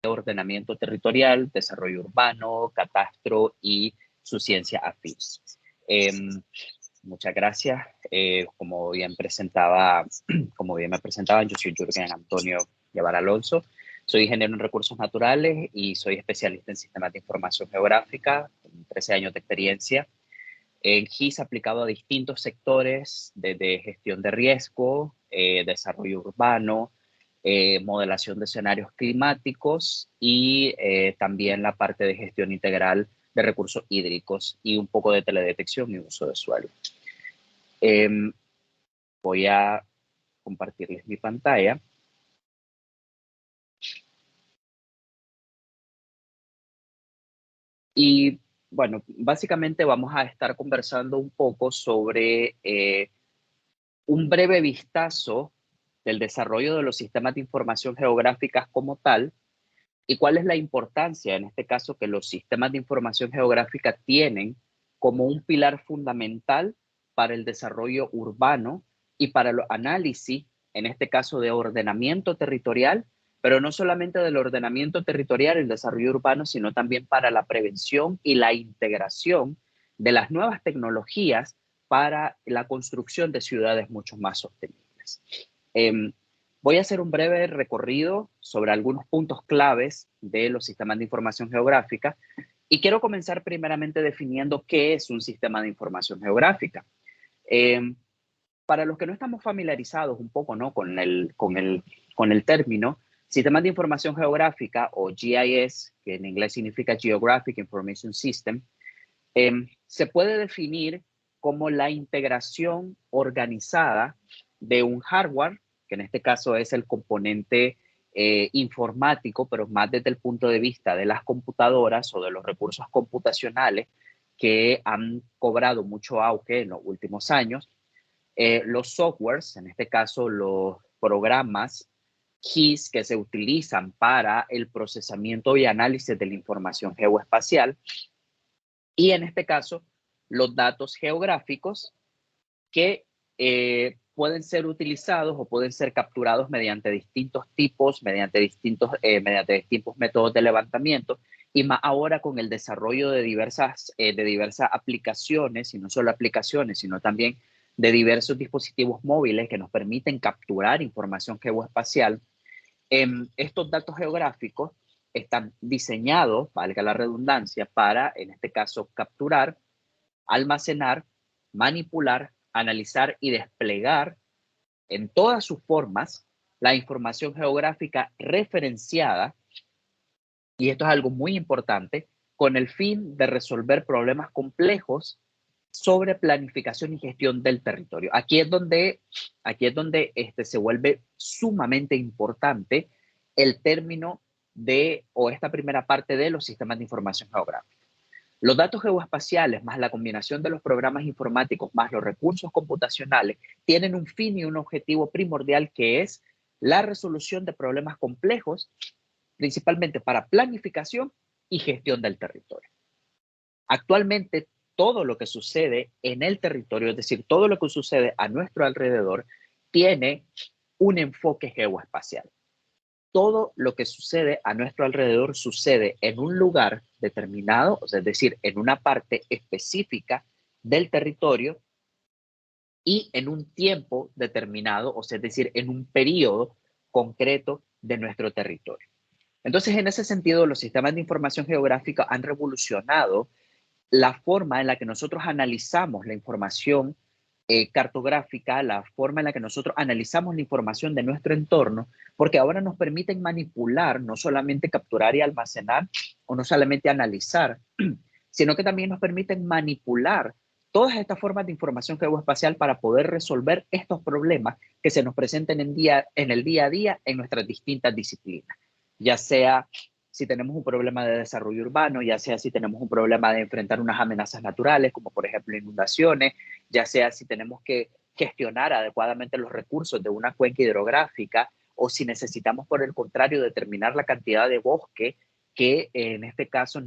ordenamiento territorial, desarrollo urbano, catastro y su ciencia afins. Muchas gracias. Como bien me presentaban, yo soy Jürgen Antonio Guevara Alonso. Soy ingeniero en recursos naturales y soy especialista en sistemas de información geográfica, con 13 años de experiencia en GIS aplicado a distintos sectores, desde gestión de riesgo, desarrollo urbano, modelación de escenarios climáticos y también la parte de gestión integral de recursos hídricos y un poco de teledetección y uso de suelo. Voy a compartirles mi pantalla. Y bueno, básicamente vamos a estar conversando un poco sobre un breve vistazo del desarrollo de los sistemas de información geográficas como tal y cuál es la importancia, en este caso, que los sistemas de información geográfica tienen como un pilar fundamental para el desarrollo urbano y para el análisis, en este caso, de ordenamiento territorial, pero no solamente del ordenamiento territorial, el desarrollo urbano, sino también para la prevención y la integración de las nuevas tecnologías para la construcción de ciudades mucho más sostenibles. Voy a hacer un breve recorrido sobre algunos puntos claves de los sistemas de información geográfica y quiero comenzar primeramente definiendo qué es un sistema de información geográfica. Para los que no estamos familiarizados un poco, ¿no?, con el término, sistemas de información geográfica o GIS, que en inglés significa Geographic Information System, se puede definir como la integración organizada de un hardware, que en este caso es el componente informático, pero más desde el punto de vista de las computadoras o de los recursos computacionales que han cobrado mucho auge en los últimos años. Los softwares, en este caso los programas GIS que se utilizan para el procesamiento y análisis de la información geoespacial, y en este caso los datos geográficos que pueden ser utilizados o pueden ser capturados mediante distintos tipos, mediante distintos métodos de levantamiento, y más ahora con el desarrollo de diversas aplicaciones, y no solo aplicaciones, sino también de diversos dispositivos móviles que nos permiten capturar información geoespacial. Estos datos geográficos están diseñados, valga la redundancia, para, en este caso, capturar, almacenar, manipular, analizar y desplegar en todas sus formas la información geográfica referenciada, y esto es algo muy importante, con el fin de resolver problemas complejos sobre planificación y gestión del territorio. Aquí es donde se vuelve sumamente importante el término o esta primera parte de los sistemas de información geográfica. Los datos geoespaciales más la combinación de los programas informáticos más los recursos computacionales tienen un fin y un objetivo primordial, que es la resolución de problemas complejos, principalmente para planificación y gestión del territorio. Actualmente, todo lo que sucede en el territorio, es decir, todo lo que sucede a nuestro alrededor, tiene un enfoque geoespacial. Todo lo que sucede a nuestro alrededor sucede en un lugar determinado, o sea, es decir, en una parte específica del territorio y en un tiempo determinado, o sea, es decir, en un periodo concreto de nuestro territorio. Entonces, en ese sentido, los sistemas de información geográfica han revolucionado la forma en la que nosotros analizamos la información cartográfica, la forma en la que nosotros analizamos la información de nuestro entorno, porque ahora nos permiten manipular, no solamente capturar y almacenar, o no solamente analizar, sino que también nos permiten manipular todas estas formas de información geoespacial para poder resolver estos problemas que se nos presenten en el día a día en nuestras distintas disciplinas, ya sea si tenemos un problema de desarrollo urbano, ya sea si tenemos un problema de enfrentar unas amenazas naturales, como por ejemplo inundaciones, ya sea si tenemos que gestionar adecuadamente los recursos de una cuenca hidrográfica, o si necesitamos, por el contrario, determinar la cantidad de bosque que en este caso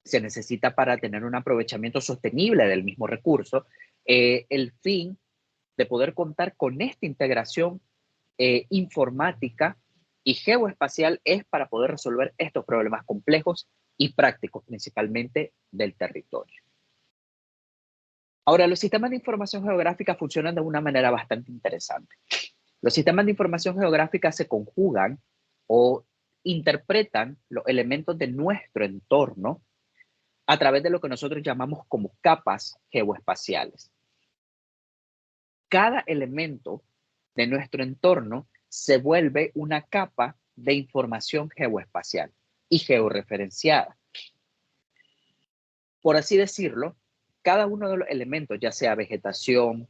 se necesita para tener un aprovechamiento sostenible del mismo recurso. El fin de poder contar con esta integración informática Y geoespacial es para poder resolver estos problemas complejos y prácticos, principalmente del territorio. Ahora, los sistemas de información geográfica funcionan de una manera bastante interesante. Los sistemas de información geográfica se conjugan o interpretan los elementos de nuestro entorno a través de lo que nosotros llamamos como capas geoespaciales. Cada elemento de nuestro entorno se vuelve una capa de información geoespacial y georreferenciada. Por así decirlo, cada uno de los elementos, ya sea vegetación,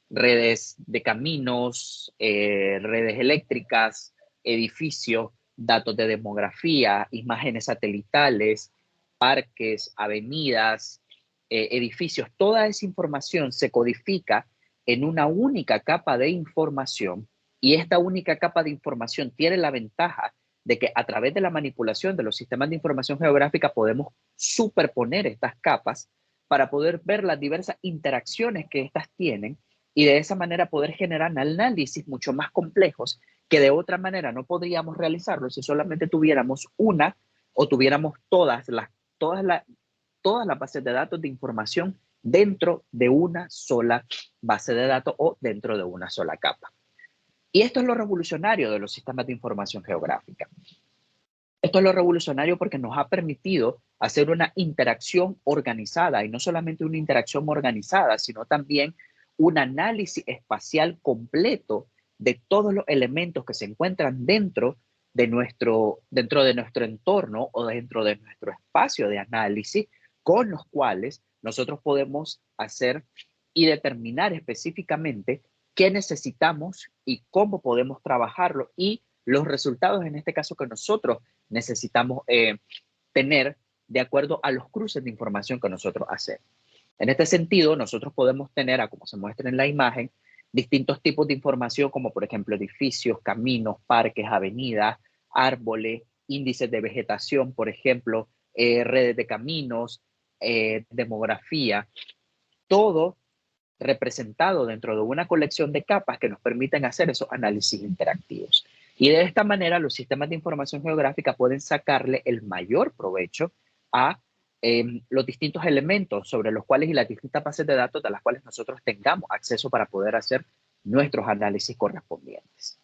redes de caminos, redes eléctricas, edificios, datos de demografía, imágenes satelitales, parques, avenidas, edificios, toda esa información se codifica en una única capa de información y esta única capa de información tiene la ventaja de que a través de la manipulación de los sistemas de información geográfica podemos superponer estas capas para poder ver las diversas interacciones que estas tienen y de esa manera poder generar análisis mucho más complejos que de otra manera no podríamos realizarlo si solamente tuviéramos una o tuviéramos todas las bases de datos de información dentro de una sola base de datos o dentro de una sola capa. Y esto es lo revolucionario de los sistemas de información geográfica. Esto es lo revolucionario porque nos ha permitido hacer una interacción organizada y no solamente una interacción organizada, sino también un análisis espacial completo de todos los elementos que se encuentran dentro de nuestro entorno o dentro de nuestro espacio de análisis con los cuales nosotros podemos hacer y determinar específicamente qué necesitamos y cómo podemos trabajarlo y los resultados en este caso que nosotros necesitamos tener de acuerdo a los cruces de información que nosotros hacemos. En este sentido, nosotros podemos tener, como se muestra en la imagen, distintos tipos de información como por ejemplo edificios, caminos, parques, avenidas, árboles, índices de vegetación, por ejemplo, redes de caminos, demografía, todo representado dentro de una colección de capas que nos permiten hacer esos análisis interactivos. Y de esta manera los sistemas de información geográfica pueden sacarle el mayor provecho a los distintos elementos sobre los cuales y las distintas bases de datos de las cuales nosotros tengamos acceso para poder hacer nuestros análisis correspondientes.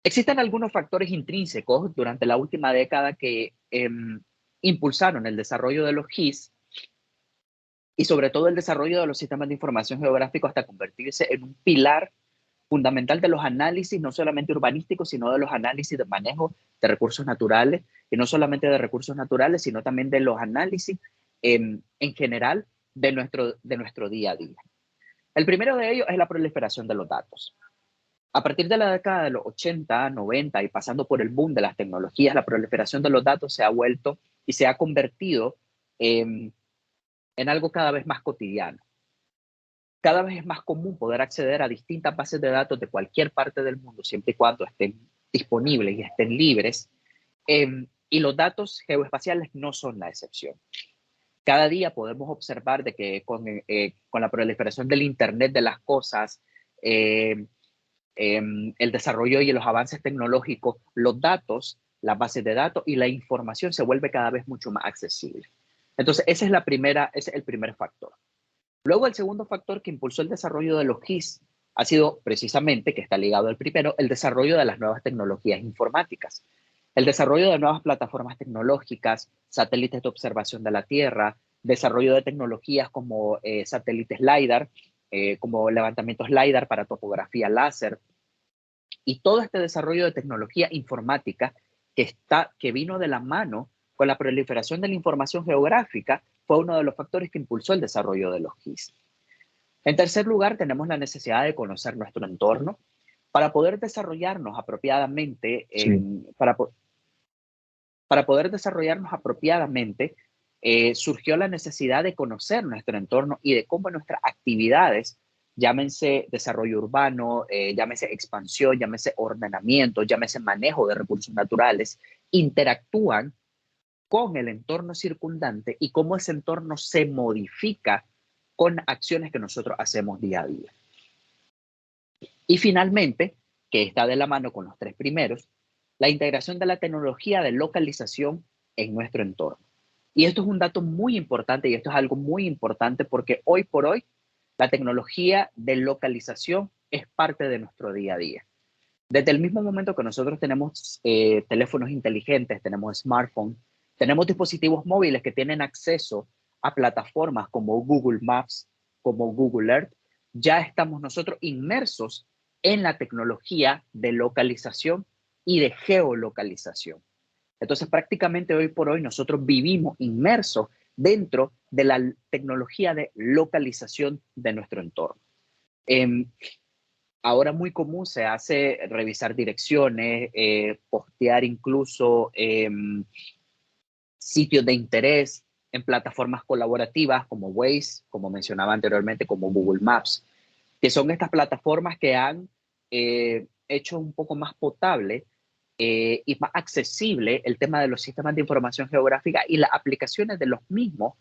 Existen algunos factores intrínsecos durante la última década que impulsaron el desarrollo de los GIS y sobre todo el desarrollo de los sistemas de información geográfica hasta convertirse en un pilar fundamental de los análisis, no solamente urbanísticos, sino de los análisis de manejo de recursos naturales, y no solamente de recursos naturales, sino también de los análisis en general de nuestro día a día. El primero de ellos es la proliferación de los datos. A partir de la década de los 80, 90 y pasando por el boom de las tecnologías, la proliferación de los datos se ha vuelto y se ha convertido en algo cada vez más cotidiano. Cada vez es más común poder acceder a distintas bases de datos de cualquier parte del mundo, siempre y cuando estén disponibles y estén libres. Y los datos geoespaciales no son la excepción. Cada día podemos observar de que con la proliferación del Internet de las cosas, el desarrollo y los avances tecnológicos, los datos, las bases de datos y la información se vuelve cada vez mucho más accesible. Entonces, ese es el primer factor. Luego, el segundo factor que impulsó el desarrollo de los GIS ha sido precisamente, que está ligado al primero, el desarrollo de las nuevas tecnologías informáticas. El desarrollo de nuevas plataformas tecnológicas, satélites de observación de la Tierra, desarrollo de tecnologías como satélites LiDAR, como levantamientos LiDAR para topografía láser, y todo este desarrollo de tecnología informática que vino de la mano con la proliferación de la información geográfica fue uno de los factores que impulsó el desarrollo de los GIS. En tercer lugar, tenemos la necesidad de conocer nuestro entorno para poder desarrollarnos apropiadamente, para poder desarrollarnos apropiadamente, surgió la necesidad de conocer nuestro entorno y de cómo nuestras actividades, llámense desarrollo urbano, llámese expansión, llámese ordenamiento, llámese manejo de recursos naturales, interactúan con el entorno circundante y cómo ese entorno se modifica con acciones que nosotros hacemos día a día. Y finalmente, que está de la mano con los tres primeros, la integración de la tecnología de localización en nuestro entorno. Y esto es un dato muy importante y esto es algo muy importante porque hoy por hoy la tecnología de localización es parte de nuestro día a día. Desde el mismo momento que nosotros tenemos teléfonos inteligentes, tenemos smartphones, tenemos dispositivos móviles que tienen acceso a plataformas como Google Maps, como Google Earth, ya estamos nosotros inmersos en la tecnología de localización y de geolocalización. Entonces, prácticamente hoy por hoy nosotros vivimos inmersos dentro de la tecnología de localización de nuestro entorno. Ahora muy común se hace revisar direcciones, postear incluso sitios de interés en plataformas colaborativas como Waze, como mencionaba anteriormente, como Google Maps, que son estas plataformas que han hecho un poco más potable y más accesible el tema de los sistemas de información geográfica y las aplicaciones de los mismos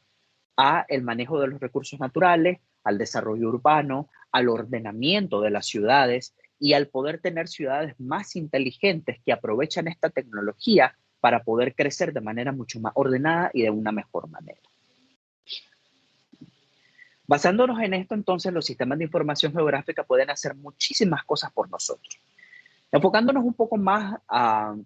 a el manejo de los recursos naturales, al desarrollo urbano, al ordenamiento de las ciudades y al poder tener ciudades más inteligentes que aprovechan esta tecnología para poder crecer de manera mucho más ordenada y de una mejor manera. Basándonos en esto, entonces, los sistemas de información geográfica pueden hacer muchísimas cosas por nosotros. Enfocándonos un poco más a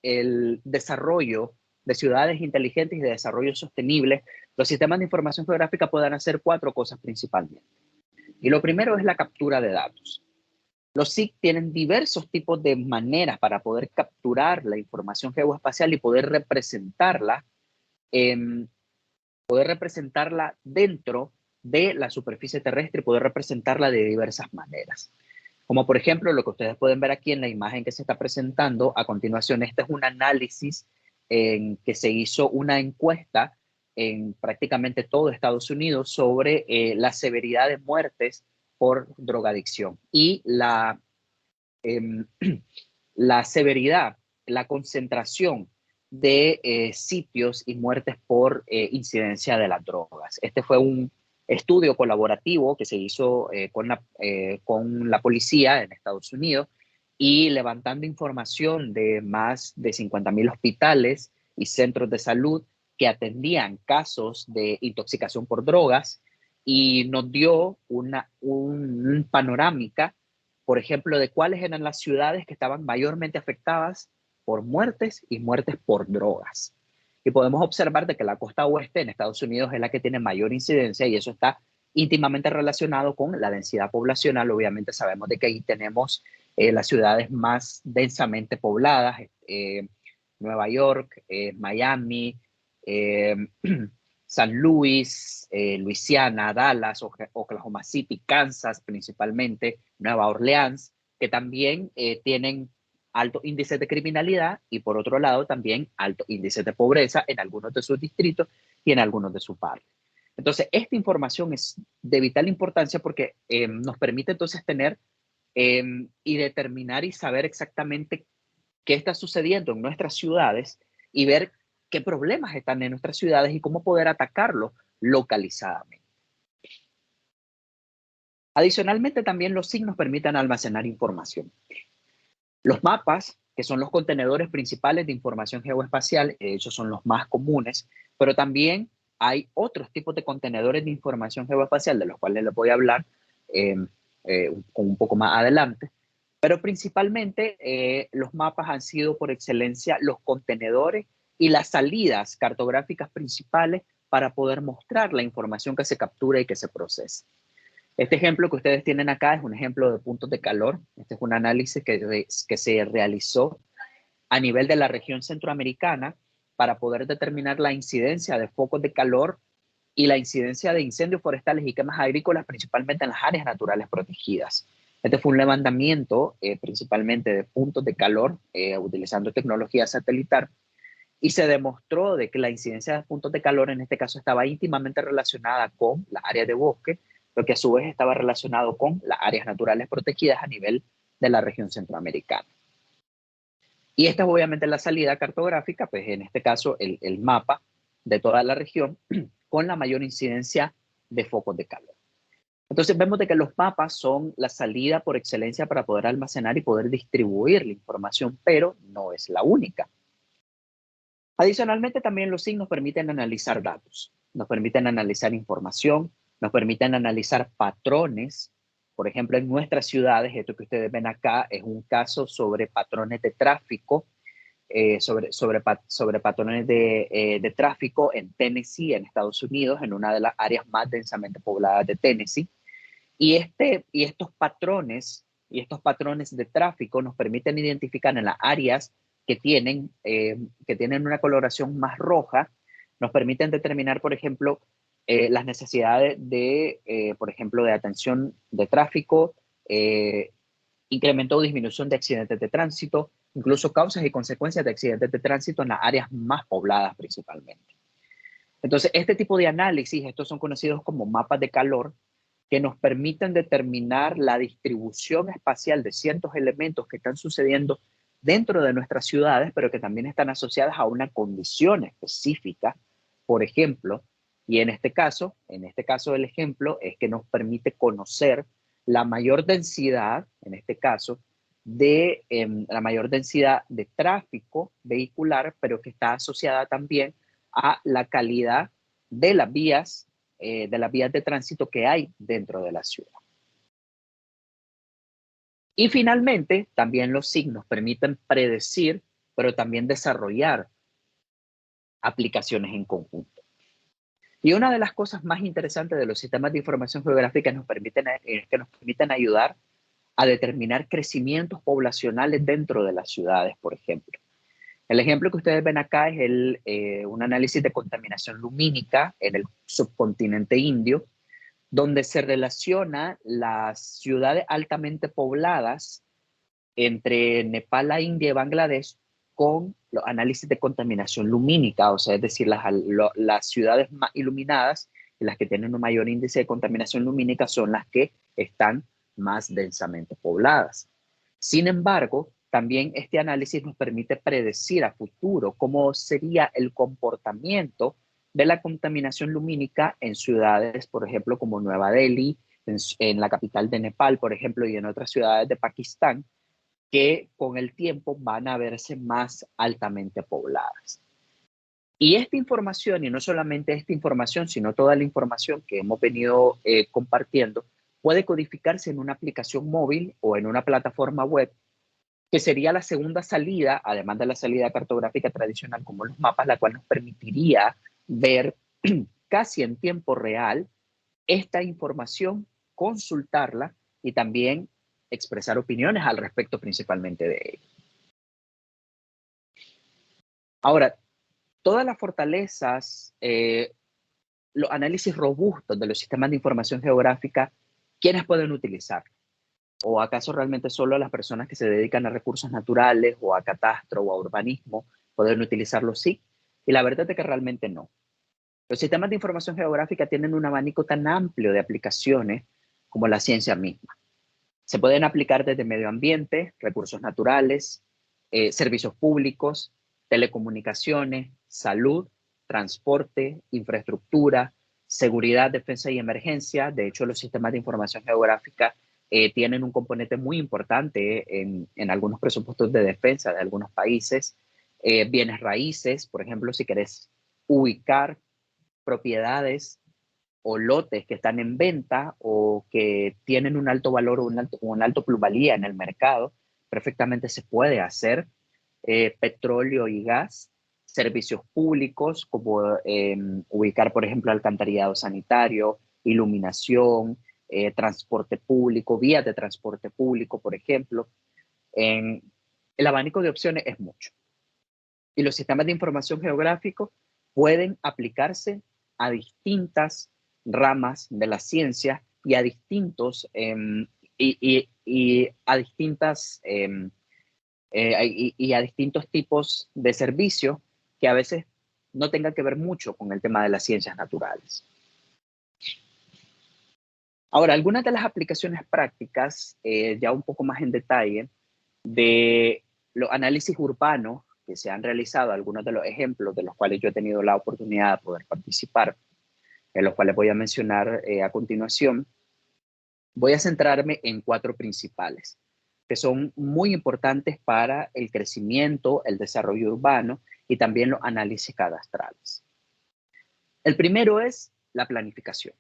el desarrollo de ciudades inteligentes y de desarrollo sostenible, los sistemas de información geográfica pueden hacer cuatro cosas principalmente. Y lo primero es la captura de datos. Los SIG tienen diversos tipos de maneras para poder capturar la información geoespacial y poder representarla dentro de la superficie terrestre y poder representarla de diversas maneras. Como por ejemplo lo que ustedes pueden ver aquí en la imagen que se está presentando a continuación. Este es un análisis en que se hizo una encuesta en prácticamente todo Estados Unidos sobre la severidad de muertes por drogadicción y la severidad, la concentración de sitios y muertes por incidencia de las drogas. Este fue un estudio colaborativo que se hizo con la policía en Estados Unidos y levantando información de más de 50,000 hospitales y centros de salud que atendían casos de intoxicación por drogas y nos dio una panorámica, por ejemplo, de cuáles eran las ciudades que estaban mayormente afectadas por muertes y muertes por drogas. Y podemos observar de que la costa oeste en Estados Unidos es la que tiene mayor incidencia y eso está íntimamente relacionado con la densidad poblacional. Obviamente sabemos de que ahí tenemos las ciudades más densamente pobladas, Nueva York, Miami, eh, San Luis, Luisiana, Dallas, Oklahoma City, Kansas principalmente, Nueva Orleans, que también tienen alto índice de criminalidad y por otro lado también alto índice de pobreza en algunos de sus distritos y en algunos de sus barrios. Entonces, esta información es de vital importancia porque nos permite entonces tener y determinar y saber exactamente qué está sucediendo en nuestras ciudades y ver qué problemas están en nuestras ciudades y cómo poder atacarlos localizadamente. Adicionalmente, también los signos permiten almacenar información. Los mapas, que son los contenedores principales de información geoespacial, ellos son los más comunes, pero también hay otros tipos de contenedores de información geoespacial, de los cuales les voy a hablar un poco más adelante. Pero principalmente los mapas han sido por excelencia los contenedores y las salidas cartográficas principales para poder mostrar la información que se captura y que se procesa. Este ejemplo que ustedes tienen acá es un ejemplo de puntos de calor. Este es un análisis que se realizó a nivel de la región centroamericana para poder determinar la incidencia de focos de calor y la incidencia de incendios forestales y quemas agrícolas, principalmente en las áreas naturales protegidas. Este fue un levantamiento principalmente de puntos de calor utilizando tecnología satelital y se demostró de que la incidencia de puntos de calor en este caso estaba íntimamente relacionada con las áreas de bosque, lo que a su vez estaba relacionado con las áreas naturales protegidas a nivel de la región centroamericana. Y esta es obviamente la salida cartográfica, pues en este caso el mapa de toda la región con la mayor incidencia de focos de calor. Entonces vemos de que los mapas son la salida por excelencia para poder almacenar y poder distribuir la información, pero no es la única. Adicionalmente, también los signos permiten analizar datos, nos permiten analizar información, nos permiten analizar patrones. Por ejemplo, en nuestras ciudades, esto que ustedes ven acá es un caso sobre patrones de tráfico, sobre patrones de tráfico en Tennessee, en Estados Unidos, en una de las áreas más densamente pobladas de Tennessee. Y estos patrones de tráfico nos permiten identificar en las áreas que tienen una coloración más roja, nos permiten determinar, por ejemplo, las necesidades por ejemplo, de atención de tráfico, eh, incremento o disminución de accidentes de tránsito, incluso causas y consecuencias de accidentes de tránsito en las áreas más pobladas principalmente. Entonces, este tipo de análisis, estos son conocidos como mapas de calor, que nos permiten determinar la distribución espacial de ciertos elementos que están sucediendo dentro de nuestras ciudades, pero que también están asociadas a una condición específica, por ejemplo, y en este caso el ejemplo es que nos permite conocer la mayor densidad, en este caso, la mayor densidad de tráfico vehicular, pero que está asociada también a la calidad de las vías de tránsito que hay dentro de la ciudad. Y finalmente, también los signos permiten predecir, pero también desarrollar aplicaciones en conjunto. Y una de las cosas más interesantes de los sistemas de información geográfica es que nos permiten ayudar a determinar crecimientos poblacionales dentro de las ciudades, por ejemplo. El ejemplo que ustedes ven acá es un análisis de contaminación lumínica en el subcontinente indio, donde se relaciona las ciudades altamente pobladas entre Nepal, la India y Bangladesh con los análisis de contaminación lumínica, o sea, es decir, las ciudades más iluminadas y las que tienen un mayor índice de contaminación lumínica son las que están más densamente pobladas. Sin embargo, también este análisis nos permite predecir a futuro cómo sería el comportamiento de la contaminación lumínica en ciudades, por ejemplo, como Nueva Delhi, en la capital de Nepal, por ejemplo, y en otras ciudades de Pakistán, que con el tiempo van a verse más altamente pobladas. Y esta información, y no solamente esta información, sino toda la información que hemos venido compartiendo, puede codificarse en una aplicación móvil o en una plataforma web, que sería la segunda salida, además de la salida cartográfica tradicional como los mapas, la cual nos permitiría ver casi en tiempo real esta información, consultarla y también expresar opiniones al respecto principalmente de ella. Ahora, todas las fortalezas, los análisis robustos de los sistemas de información geográfica, ¿quiénes pueden utilizar? ¿O acaso realmente solo las personas que se dedican a recursos naturales o a catastro o a urbanismo pueden utilizarlo? Sí. Y la verdad es que realmente no. Los sistemas de información geográfica tienen un abanico tan amplio de aplicaciones como la ciencia misma. Se pueden aplicar desde medio ambiente, recursos naturales, servicios públicos, telecomunicaciones, salud, transporte, infraestructura, seguridad, defensa y emergencia. De hecho, los sistemas de información geográfica tienen un componente muy importante en algunos presupuestos de defensa de algunos países. Bienes raíces, por ejemplo, si querés ubicar propiedades o lotes que están en venta o que tienen un alto valor o un alto plusvalía en el mercado, perfectamente se puede hacer. Petróleo y gas, servicios públicos como ubicar, por ejemplo, alcantarillado sanitario, iluminación, transporte público, vías de transporte público, por ejemplo. El abanico de opciones es mucho. Y los sistemas de información geográfico pueden aplicarse a distintas ramas de la ciencia y a distintos y a distintas y a distintos tipos de servicios que a veces no tengan que ver mucho con el tema de las ciencias naturales. Ahora, algunas de las aplicaciones prácticas, ya un poco más en detalle, de los análisis urbanos que se han realizado, algunos de los ejemplos de los cuales yo he tenido la oportunidad de poder participar, en los cuales voy a mencionar a continuación, Voy a centrarme en 4 principales, que son muy importantes para el crecimiento, el desarrollo urbano y también los análisis cadastrales. El primero es la planificación.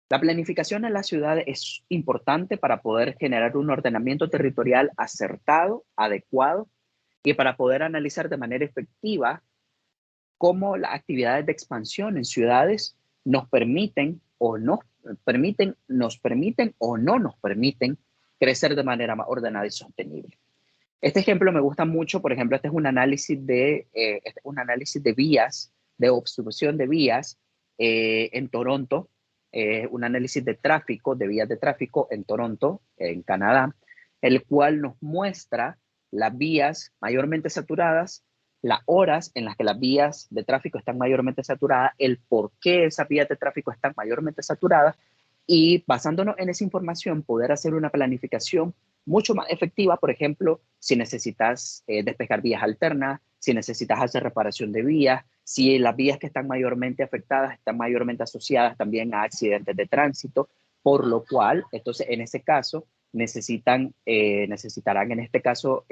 La planificación en la ciudad es importante para poder generar un ordenamiento territorial acertado, adecuado y para poder analizar de manera efectiva cómo las actividades de expansión en ciudades nos permiten o no nos permiten crecer de manera más ordenada y sostenible. Este ejemplo me gusta mucho. Por ejemplo, este es un análisis de vías, de obstrucción de vías en Toronto, un análisis de tráfico, de vías de tráfico en Toronto, en Canadá, el cual nos muestra las vías mayormente saturadas, las horas en las que las vías de tráfico están mayormente saturadas, el por qué esas vías de tráfico están mayormente saturadas y basándonos en esa información poder hacer una planificación mucho más efectiva. Por ejemplo, si necesitas despejar vías alternas, si necesitas hacer reparación de vías, si las vías que están mayormente afectadas están mayormente asociadas también a accidentes de tránsito, por lo cual, entonces, en ese caso, necesitarán en este caso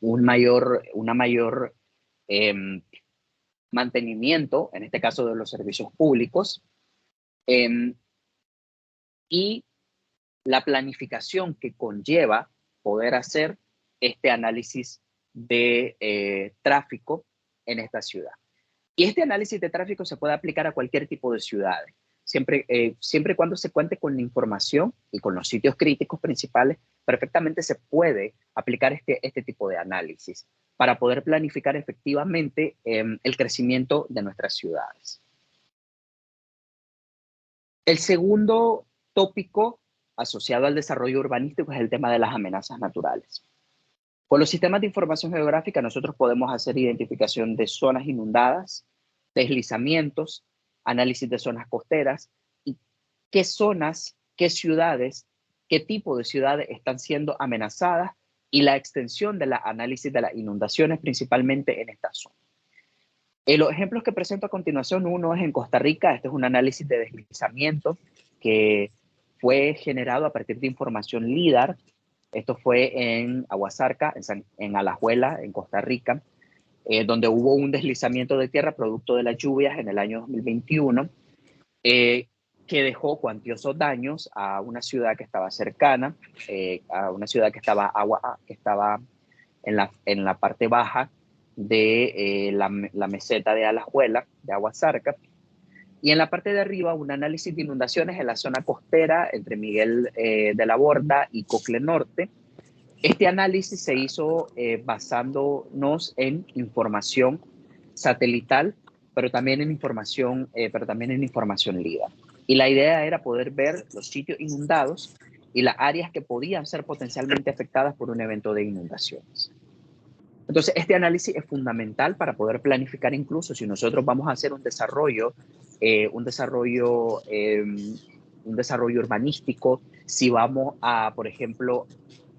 una mayor eh, mantenimiento, en este caso de los servicios públicos, eh, y la planificación que conlleva poder hacer este análisis de tráfico en esta ciudad. Y este análisis de tráfico se puede aplicar a cualquier tipo de ciudades, siempre y cuando se cuente con la información y con los sitios críticos principales. Perfectamente se puede aplicar este tipo de análisis para poder planificar efectivamente el crecimiento de nuestras ciudades. El segundo tópico asociado al desarrollo urbanístico es el tema de las amenazas naturales. Con los sistemas de información geográfica nosotros podemos hacer identificación de zonas inundadas, deslizamientos, análisis de zonas costeras y qué zonas, qué ciudades, qué tipo de ciudades están siendo amenazadas y la extensión del análisis de las inundaciones principalmente en esta zona. Los ejemplos que presento a continuación, uno es en Costa Rica. Este es un análisis de deslizamiento que fue generado a partir de información LIDAR. Esto fue en Aguasarca, en Alajuela, en Costa Rica, donde hubo un deslizamiento de tierra producto de las lluvias en el año 2021, que dejó cuantiosos daños a una ciudad que estaba cercana, a una ciudad que estaba en la parte baja de la meseta de Alajuela, de Aguasarca, y en la parte de arriba un análisis de inundaciones en la zona costera entre Miguel de la Borda y Cocle Norte. Este análisis se hizo basándonos en información satelital, pero también en información LIDAR. Y la idea era poder ver los sitios inundados y las áreas que podían ser potencialmente afectadas por un evento de inundaciones. Entonces, este análisis es fundamental para poder planificar incluso si nosotros vamos a hacer un desarrollo urbanístico, si vamos a, por ejemplo,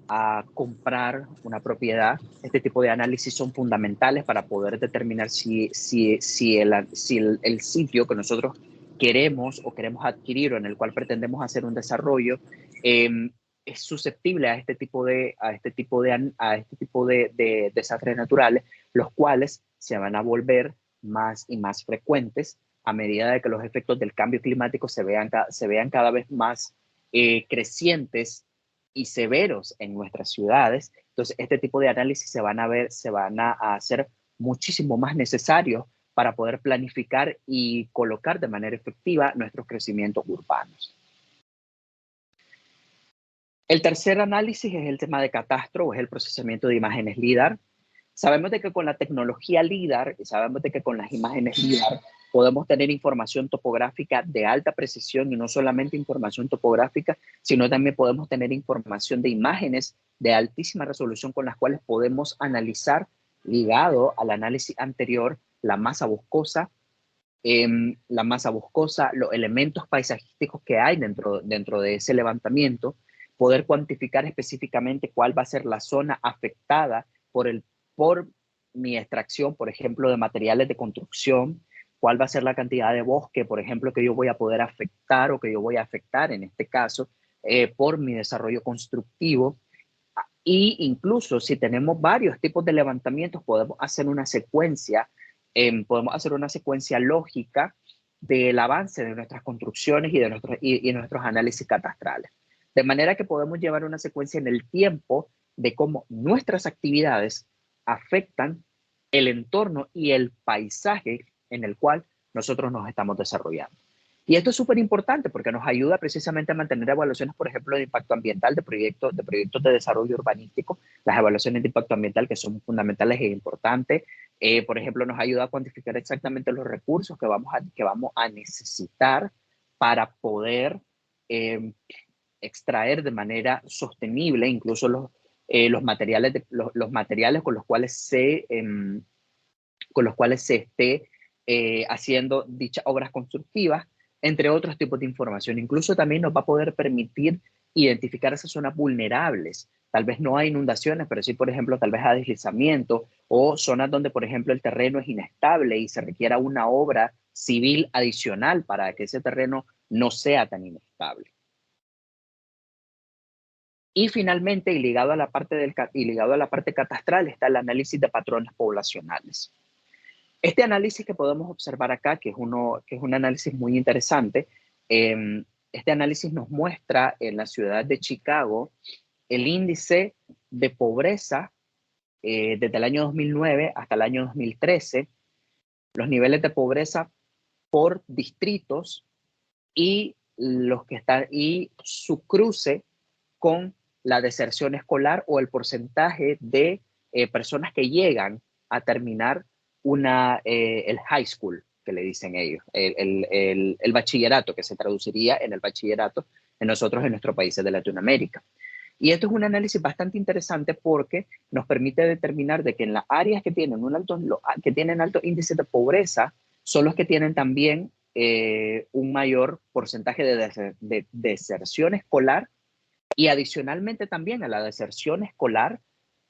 a comprar una propiedad. Este tipo de análisis son fundamentales para poder determinar si el sitio que nosotros queremos adquirir o en el cual pretendemos hacer un desarrollo es susceptible a este tipo de desastres naturales, los cuales se van a volver más y más frecuentes a medida de que los efectos del cambio climático se vean cada vez más crecientes y severos en nuestras ciudades. Entonces, este tipo de análisis se van a hacer muchísimo más necesarios para poder planificar y colocar de manera efectiva nuestros crecimientos urbanos. El tercer análisis es el tema de catastro, o es el procesamiento de imágenes LIDAR. Sabemos de que con la tecnología LIDAR y sabemos de que con las imágenes LIDAR podemos tener información topográfica de alta precisión, y no solamente información topográfica, sino también podemos tener información de imágenes de altísima resolución con las cuales podemos analizar, ligado al análisis anterior, la masa boscosa, los elementos paisajísticos que hay dentro de ese levantamiento, poder cuantificar específicamente cuál va a ser la zona afectada por mi extracción, por ejemplo, de materiales de construcción, cuál va a ser la cantidad de bosque, por ejemplo, que yo voy a poder afectar o que yo voy a afectar en este caso por mi desarrollo constructivo. Y incluso si tenemos varios tipos de levantamientos, podemos hacer una secuencia lógica del avance de nuestras construcciones y nuestros análisis catastrales. De manera que podemos llevar una secuencia en el tiempo de cómo nuestras actividades afectan el entorno y el paisaje en el cual nosotros nos estamos desarrollando. Y esto es súper importante porque nos ayuda precisamente a mantener evaluaciones, por ejemplo, de impacto ambiental de proyectos de desarrollo urbanístico, las evaluaciones de impacto ambiental que son fundamentales e importantes. Por ejemplo, nos ayuda a cuantificar exactamente los recursos que vamos a necesitar para poder extraer de manera sostenible incluso los materiales con los cuales se esté haciendo dichas obras constructivas, entre otros tipos de información. Incluso también nos va a poder permitir identificar esas zonas vulnerables. Tal vez no hay inundaciones, pero sí, por ejemplo, tal vez hay deslizamiento o zonas donde, por ejemplo, el terreno es inestable y se requiera una obra civil adicional para que ese terreno no sea tan inestable. Y finalmente, y ligado a la parte catastral, está el análisis de patrones poblacionales. Este análisis que podemos observar acá, que es un análisis muy interesante, este análisis nos muestra en la ciudad de Chicago el índice de pobreza desde el año 2009 hasta el año 2013, los niveles de pobreza por distritos y su cruce con la deserción escolar o el porcentaje de personas que llegan a terminar el high school, que le dicen ellos, el bachillerato, que se traduciría en el bachillerato en nuestros países de Latinoamérica. Y esto es un análisis bastante interesante porque nos permite determinar de que en las áreas que tienen alto índice de pobreza son los que tienen también un mayor porcentaje de deserción escolar, y adicionalmente también a la deserción escolar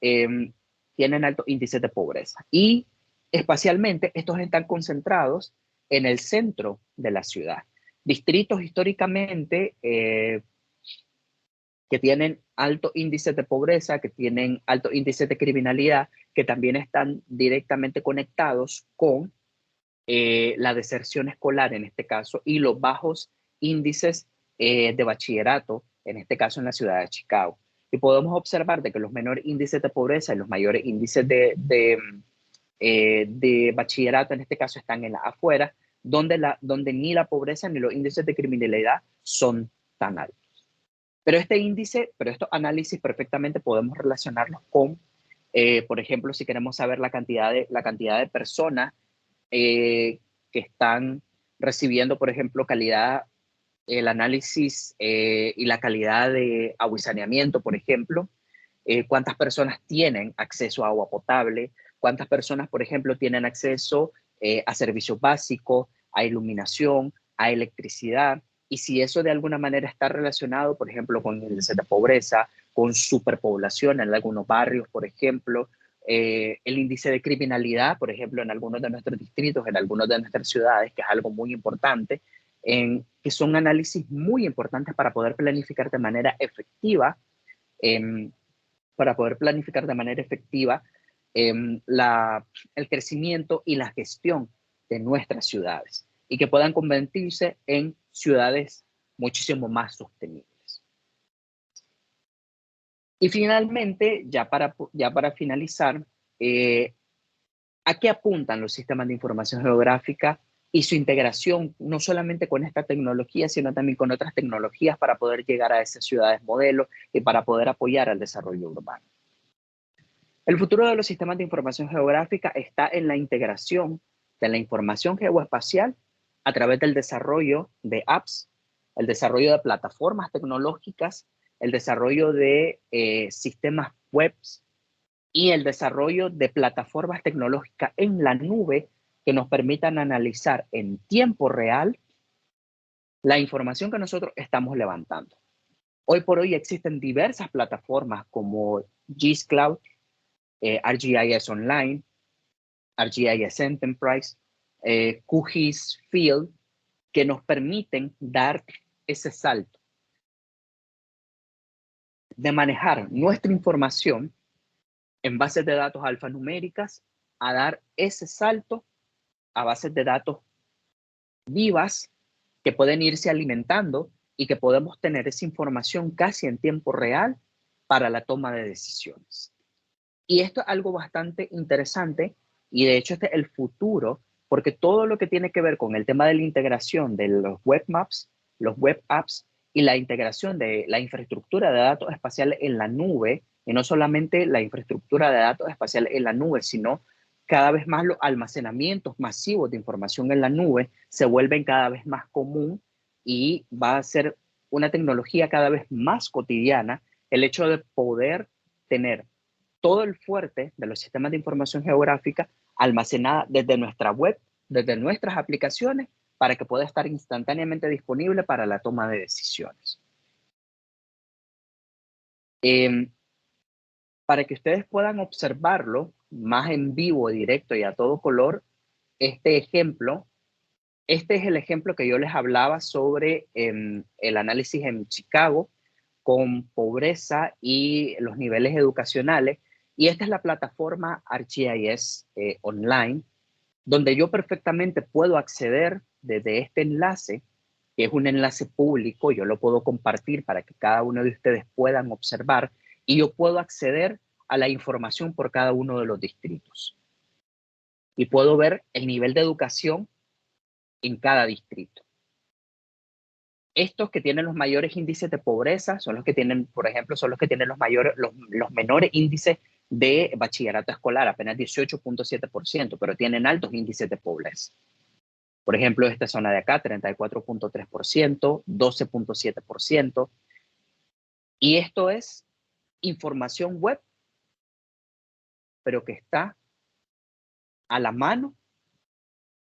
tienen alto índice de pobreza. Y espacialmente estos están concentrados en el centro de la ciudad. Distritos históricamente que tienen alto índice de pobreza, que tienen alto índice de criminalidad, que también están directamente conectados con la deserción escolar en este caso y los bajos índices de bachillerato, en este caso en la ciudad de Chicago. Y podemos observar de que los menores índices de pobreza y los mayores índices de bachillerato en este caso están en la afuera, donde ni la pobreza ni los índices de criminalidad son tan altos. Pero estos análisis perfectamente podemos relacionarlos con, por ejemplo, si queremos saber la cantidad de personas que están recibiendo, por ejemplo, el análisis y la calidad de agua y saneamiento, por ejemplo, cuántas personas tienen acceso a agua potable, cuántas personas, por ejemplo, tienen acceso a servicios básicos, a iluminación, a electricidad, y si eso de alguna manera está relacionado, por ejemplo, con el índice de pobreza, con superpoblación en algunos barrios, por ejemplo, el índice de criminalidad, por ejemplo, en algunos de nuestros distritos, en algunas de nuestras ciudades, que es algo muy importante, que son análisis muy importantes para poder planificar de manera efectiva, el crecimiento y la gestión de nuestras ciudades y que puedan convertirse en ciudades muchísimo más sostenibles. Y finalmente, ya para finalizar, ¿a qué apuntan los sistemas de información geográfica y su integración, no solamente con esta tecnología, sino también con otras tecnologías para poder llegar a esas ciudades modelo y para poder apoyar al desarrollo urbano? El futuro de los sistemas de información geográfica está en la integración de la información geoespacial a través del desarrollo de apps, el desarrollo de plataformas tecnológicas, el desarrollo de sistemas web y el desarrollo de plataformas tecnológicas en la nube que nos permitan analizar en tiempo real la información que nosotros estamos levantando. Hoy por hoy existen diversas plataformas como GIS Cloud, ArcGIS Online, ArcGIS Enterprise, QGIS Field, que nos permiten dar ese salto de manejar nuestra información en bases de datos alfanuméricas a dar ese salto a bases de datos vivas que pueden irse alimentando y que podemos tener esa información casi en tiempo real para la toma de decisiones. Y esto es algo bastante interesante y de hecho este es el futuro, porque todo lo que tiene que ver con el tema de la integración de los web maps, los web apps y la integración de la infraestructura de datos espaciales en la nube, y no solamente la infraestructura de datos espaciales en la nube, sino cada vez más los almacenamientos masivos de información en la nube se vuelven cada vez más común y va a ser una tecnología cada vez más cotidiana el hecho de poder tener todo el fuerte de los sistemas de información geográfica almacenada desde nuestra web, desde nuestras aplicaciones, para que pueda estar instantáneamente disponible para la toma de decisiones. Para que ustedes puedan observarlo más en vivo, directo y a todo color, este es el ejemplo que yo les hablaba sobre el análisis en Chicago con pobreza y los niveles educacionales. Y esta es la plataforma ArcGIS online, donde yo perfectamente puedo acceder desde este enlace, que es un enlace público, yo lo puedo compartir para que cada uno de ustedes puedan observar y yo puedo acceder a la información por cada uno de los distritos. Y puedo ver el nivel de educación en cada distrito. Estos que tienen los mayores índices de pobreza son los que tienen, por ejemplo, son los que tienen los menores índices de bachillerato escolar, apenas 18.7%, pero tienen altos índices de pobreza. Por ejemplo, esta zona de acá, 34.3%, 12.7%. Y esto es información web, pero que está a la mano,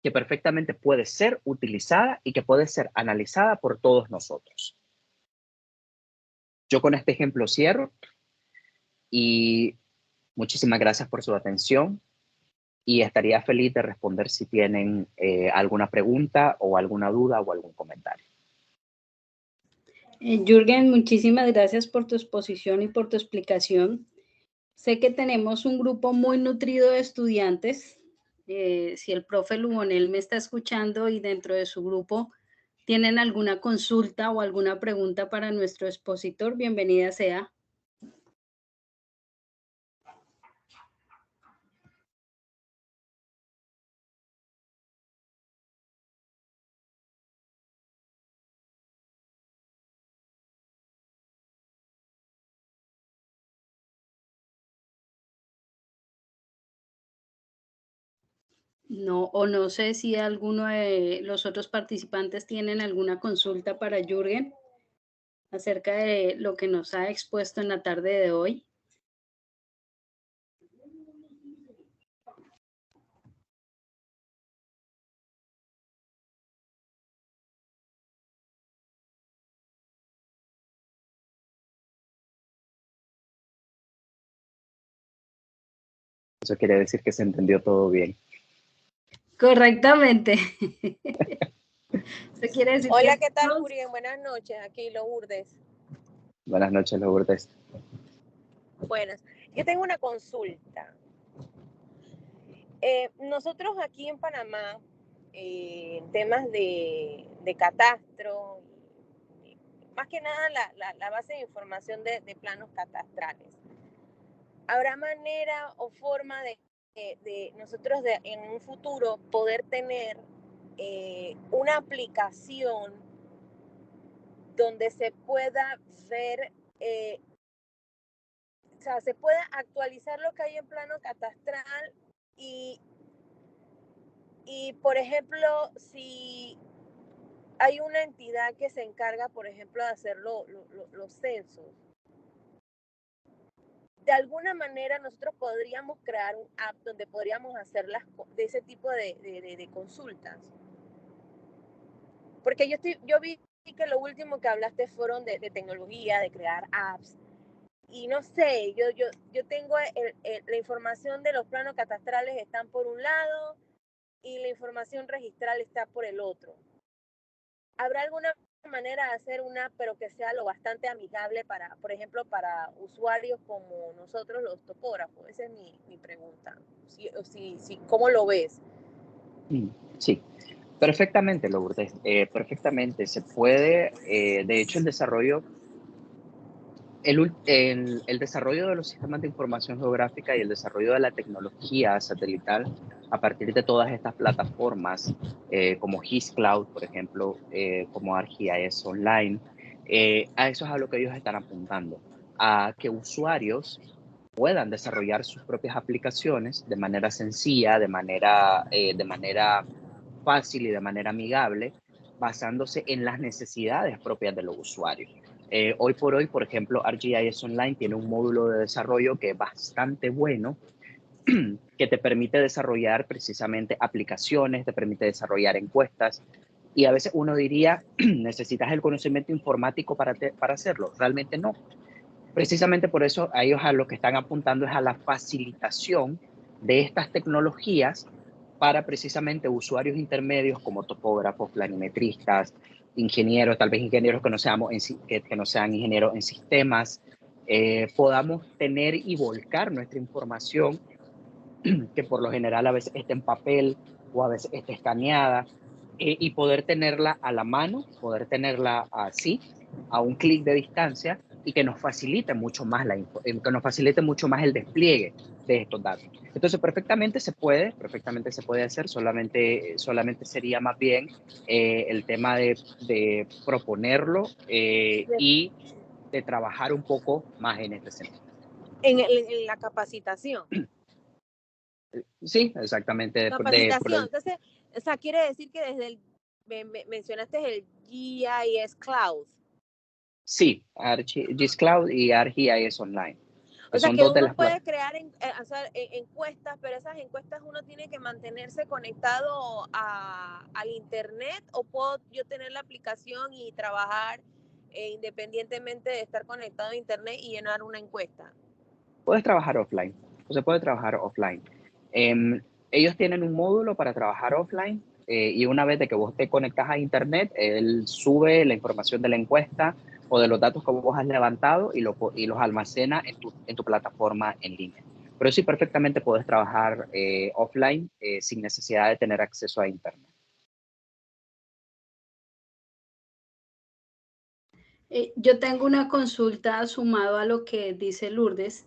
que perfectamente puede ser utilizada y que puede ser analizada por todos nosotros. Yo con este ejemplo cierro y muchísimas gracias por su atención y estaría feliz de responder si tienen alguna pregunta o alguna duda o algún comentario. Jürgen, muchísimas gracias por tu exposición y por tu explicación. Sé que tenemos un grupo muy nutrido de estudiantes. Si el profe Lubonel me está escuchando y dentro de su grupo tienen alguna consulta o alguna pregunta para nuestro expositor, bienvenida sea. No, o no sé si alguno de los otros participantes tienen alguna consulta para Jürgen acerca de lo que nos ha expuesto en la tarde de hoy. Eso quiere decir que se entendió todo bien. Correctamente. Eso quiere decir Hola, que ¿qué tal, Jürgen? Buenas noches, aquí Lourdes. Buenas noches, Lourdes. Buenas. Yo tengo una consulta. Nosotros aquí en Panamá, en temas de catastro, más que nada la base de información de planos catastrales, ¿habrá manera o forma de nosotros en un futuro poder tener una aplicación donde se pueda ver, o sea, se pueda actualizar lo que hay en plano catastral y por ejemplo, si hay una entidad que se encarga, por ejemplo, de hacer los censos, de alguna manera nosotros podríamos crear un app donde podríamos hacer de ese tipo de consultas. Porque yo vi que lo último que hablaste fueron de tecnología, de crear apps. Y no sé, yo tengo la información de los planos catastrales están por un lado, y la información registral está por el otro. ¿Habrá alguna manera de hacer una, pero que sea lo bastante amigable para, por ejemplo, para usuarios como nosotros los topógrafos? Esa es mi pregunta. ¿Cómo lo ves? Sí, perfectamente, Lourdes. Perfectamente se puede. De hecho, el desarrollo de los sistemas de información geográfica y el desarrollo de la tecnología satelital a partir de todas estas plataformas, como GIS-Cloud, por ejemplo, como ArcGIS Online, a eso es a lo que ellos están apuntando, a que usuarios puedan desarrollar sus propias aplicaciones de manera sencilla, de manera fácil y de manera amigable, basándose en las necesidades propias de los usuarios. Hoy por hoy, por ejemplo, ArcGIS Online tiene un módulo de desarrollo que es bastante bueno, que te permite desarrollar precisamente aplicaciones, te permite desarrollar encuestas, y a veces uno diría, necesitas el conocimiento informático para hacerlo. Realmente no. Precisamente por eso a ellos a lo que están apuntando es a la facilitación de estas tecnologías para precisamente usuarios intermedios como topógrafos, planimetristas, ingenieros, tal vez ingenieros que no sean ingenieros en sistemas, podamos tener y volcar nuestra información que por lo general a veces está en papel o a veces está escaneada, y poder tenerla a la mano, poder tenerla así, a un clic de distancia, y que nos facilite mucho más el despliegue de estos datos. Entonces, perfectamente se puede hacer, solamente sería más bien el tema de proponerlo, y de trabajar un poco más en este sentido. En la capacitación. Sí, exactamente. Capacitación. Entonces, o sea, quiere decir que mencionaste el GIS Cloud. Sí, GIS Cloud y ArcGIS Online. O sea, que uno puede crear encuestas, pero esas encuestas uno tiene que mantenerse conectado al internet, o puedo yo tener la aplicación y trabajar independientemente de estar conectado a internet y llenar una encuesta. Puedes trabajar offline, se puede trabajar offline. Ellos tienen un módulo para trabajar offline, y una vez de que vos te conectas a internet, él sube la información de la encuesta o de los datos que vos has levantado y los almacena en tu plataforma en línea. Pero sí, perfectamente puedes trabajar offline, sin necesidad de tener acceso a internet. Yo tengo una consulta sumado a lo que dice Lourdes.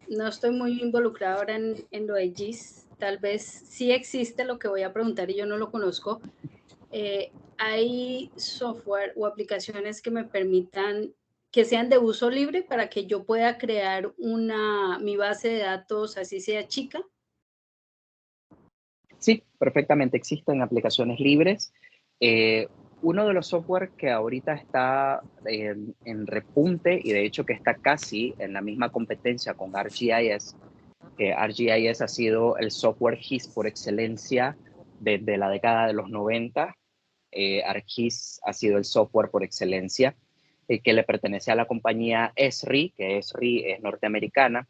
No estoy muy involucrada ahora en lo de GIS. Tal vez sí existe lo que voy a preguntar y yo no lo conozco. ¿Hay software o aplicaciones que me permitan que sean de uso libre para que yo pueda crear mi base de datos, así sea chica? Sí, perfectamente. Existen aplicaciones libres. Uno de los software que ahorita está en repunte, y de hecho que está casi en la misma competencia con ArcGIS, que ArcGIS ha sido el software GIS por excelencia desde la década de los 90. ArcGIS ha sido el software por excelencia, que le pertenece a la compañía Esri, que Esri es norteamericana.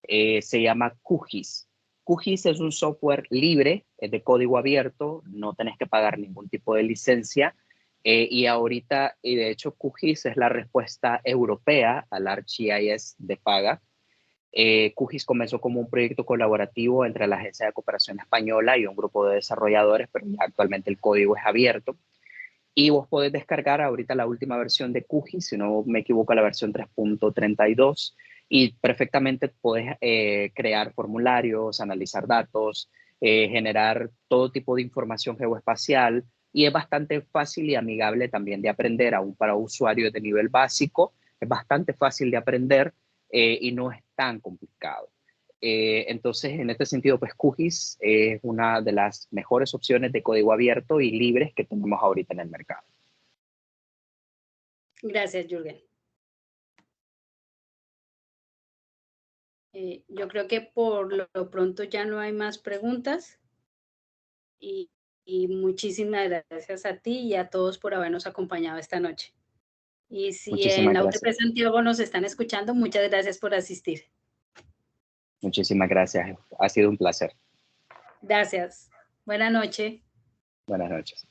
Se llama QGIS. QGIS es un software libre, es de código abierto, no tenés que pagar ningún tipo de licencia, y de hecho QGIS es la respuesta europea al ArcGIS de paga. QGIS comenzó como un proyecto colaborativo entre la Agencia de Cooperación Española y un grupo de desarrolladores, pero ya actualmente el código es abierto. Y vos podés descargar ahorita la última versión de QGIS, si no me equivoco, la versión 3.32, y perfectamente podés crear formularios, analizar datos, generar todo tipo de información geoespacial, y es bastante fácil y amigable también de aprender, aún para usuarios de nivel básico. Es bastante fácil de aprender, y no es tan complicado. Entonces, en este sentido, pues QGIS es una de las mejores opciones de código abierto y libres que tenemos ahorita en el mercado. Gracias, Jürgen. Yo creo que por lo pronto ya no hay más preguntas, y muchísimas gracias a ti y a todos por habernos acompañado esta noche. Y si en Muchísimas la gracias. UTP Santiago nos están escuchando, muchas gracias por asistir. Muchísimas gracias. Ha sido un placer. Gracias. Buenas noches. Buenas noches.